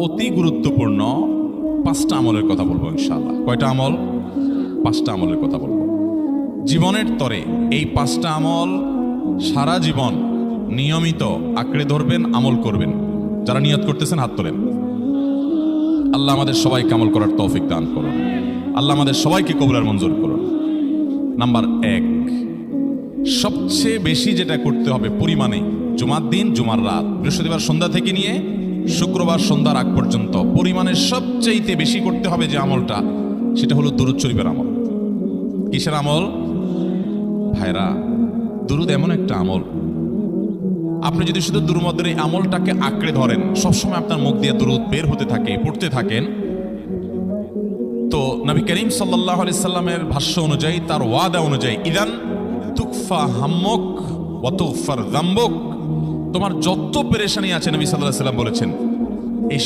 অতি গুরুত্বপূর্ণ 5টা আমলের কথা বলবো ইনশাআল্লাহ। কয়টা আমল? 5টা আমলের কথা বলবো জীবনের তরে। এই 5টা আমল সারা জীবন নিয়মিত আঁকড়ে ধরবেন, আমল করবেন। যারা নিয়ত করতেছেন হাত তোলেন। আল্লাহ আমাদের সবাইকে আমল করার তৌফিক দান করুন। আল্লাহ আমাদের সবাইকে কবুল মঞ্জুর করুন। নাম্বার 1, সবচেয়ে বেশি যেটা করতে হবে পরিমাণে, জুমার দিন, জুমার রাত, বৃহস্পতিবার সন্ধ্যা থেকে নিয়ে শুক্রবার সন্ধ্যার আগ পর্যন্ত পরিমাণে সবচেয়ে বেশি করতে হবে যে আমলটা, সেটা হলো দুরূদ শরীফের আমল। কিসের আমল ভাইরা? দুরূদ এমন একটা আমল, আপনি যদি শুধু দুরূদের এই আমলটাকে আঁকড়ে ধরেন, সবসময় আপনার মুখ দিয়ে দুরূদ বের হতে থাকে, পড়তে থাকেন, তো নবী করিম সাল্লাল্লাহু আলাইহি সাল্লামের ভাষ্য অনুযায়ী, তার ওয়াদা অনুযায়ী, ইদান তুকফা হাম্মুক ওয়া তুগফার যামবুক, তোমার যত পেরেশানি আছে নবী সাল্লাল্লাহু আলাইহি সাল্লাম বলেছেন এই